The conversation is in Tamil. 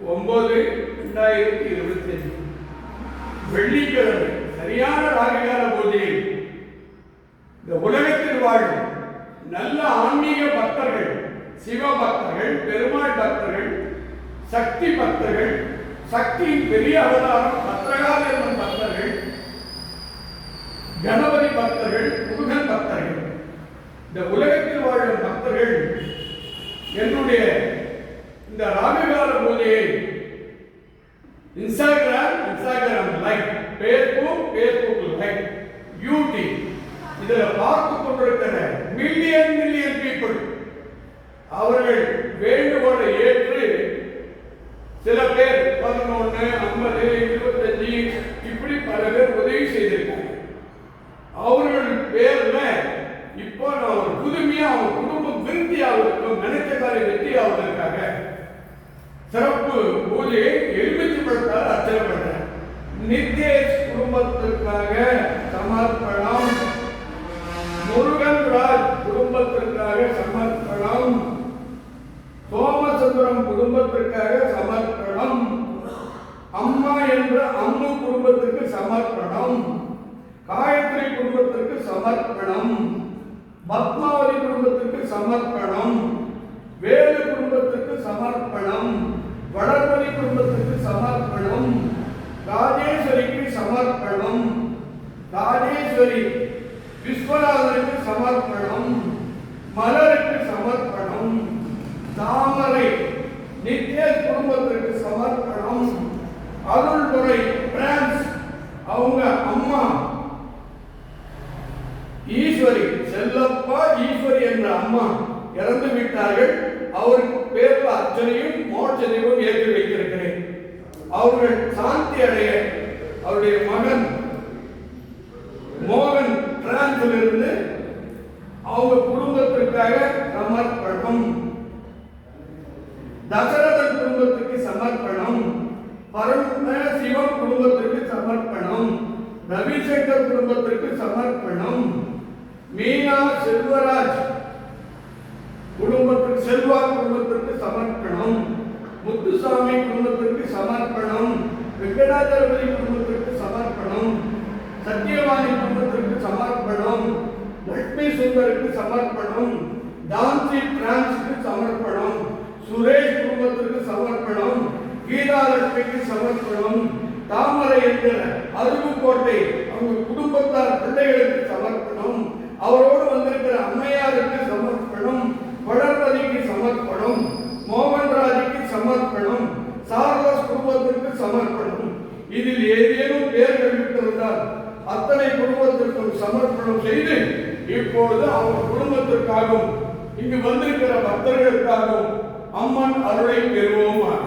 9/2025 வெள்ளிக்கிழமை சரியான ராககால பூஜையில் இந்த உலகத்தில் வாழும் நல்ல ஆன்மீக பக்தர்கள், சிவ பக்தர்கள், பெருமாள் பக்தர்கள், சக்தி பக்தர்கள், சக்தியின் பெரிய அவதாரம் பத்ரகாளியம்மன் பக்தர்கள், கணபதி பக்தர்கள், முருகன் பக்தர்கள், இந்த உலகத்தில் வாழும் பக்தர்கள் என்னுடைய இந்த ராககால பூஜையை Instagram live, Facebook live, YouTube இதில் பார்த்து கொண்டிருக்கிற மில்லியன் பீப்புள் அவர்கள் வேண்டுகோளை ஏற்று சில பேர் 11, 50, 25 இப்படி பல பேர் உதவி செய்திருக்காங்க. அவர்கள் பேர்ல இப்போ நான் ஒரு புதுமையா அவங்க குடும்பம் விருத்தி ஆவதற்கும் நினைச்ச காரியம் வெற்றி ஆவதற்காக சிறப்பு பூஜையை எலுமிச்சம்பழத்தால் அர்ச்சனை பண்றேன். நித்யேஷ் குடும்பத்திற்காக சமர்ப்பணம், முருகன் ராஜ் குடும்பத்திற்காக சமர்ப்பணம், சோமசுந்தரம் குடும்பத்திற்காக சமர்ப்பணம், அம்மா என்ற அம்மு குடும்பத்திற்கு சமர்ப்பணம், காயத்ரி குடும்பத்திற்கு சமர்ப்பணம், பத்மாவதி குடும்பத்திற்கு சமர்ப்பணம், வேலு குடும்பத்திற்கு சமர்ப்பணம், வடபதி குடும்பத்திற்கு சமர்ப்பணம், ராஜேஸ்வரிக்கு சமர்ப்பணம், ராஜேஸ்வரி விஸ்வநாதனுக்கு சமர்ப்பணம், மலருக்கு சமர்ப்பணம், தாமரை நித்யேஷ் குடும்பத்திற்கு சமர்ப்பணம், அருள்துறை பிரான்ஸ் அவங்க அம்மா ஈஸ்வரி, செல்லப்பா ஈஸ்வரி என்ற அம்மா இறந்து விட்டார்கள். அவருக்கு பேர்ல அர்ச்சனையும் மோட்சத்தையும் ஏற்றி வைத்திருக்கிறேன். அவர்கள் சாந்தி அடைய அவருடைய மகன் மோகன் பிரான்சில் இருந்து அவங்க குடும்பத்திற்காக சமர்ப்பணம், தசரதன் குடும்பத்திற்கு சமர்ப்பணம், சிவம் குடும்பத்திற்கு சமர்ப்பணம், ரவிசங்கர் குடும்பத்திற்கு சமர்ப்பணம், மீனா செல்வராஜ் குடும்பத்திற்கு செல்வா குடும்பத்திற்கு சமர்ப்பணம், முத்துசாமி குடும்பத்திற்கு சமர்ப்பணம், வெங்கடாச்சலபதி குடும்பத்திற்கு சமர்ப்பணம், சத்யவாணி குடும்பத்திற்கு சமர்ப்பணம், லட்சுமி சுந்தருக்கு சமர்ப்பணம், டான்சி பிரான்ஸுக்கு சமர்ப்பணம், சுரேஷ் குடும்பத்திற்கு சமர்ப்பணம், கீதாலட்சுமிக்கு சமர்ப்பணம், தாமரை என்ற அருப்புக்கோட்டை அவங்க குடும்பத்தார் பிள்ளைகளுக்கு சமர்ப்பணம், அவரோடு வந்திருக்கிற அம்மையாருக்கு சமர்ப்பணம், வளர்பதிக்கு சமர்ப்பணம், மோகன்ராஜுக்கு சமர்ப்பணம், சாரதாஸ் குடும்பத்திற்கு சமர்ப்பணம். இதில் ஏதேனும் பேர்கள் விட்டிருந்தால் அத்தனை குடும்பத்திற்கும் சமர்ப்பணம் செய்து இப்பொழுது அவங்க குடும்பத்திற்காகவும் இங்கு வந்திருக்கிற பக்தர்களுக்காகவும் அம்மன் அருளை பெறுவோமாக.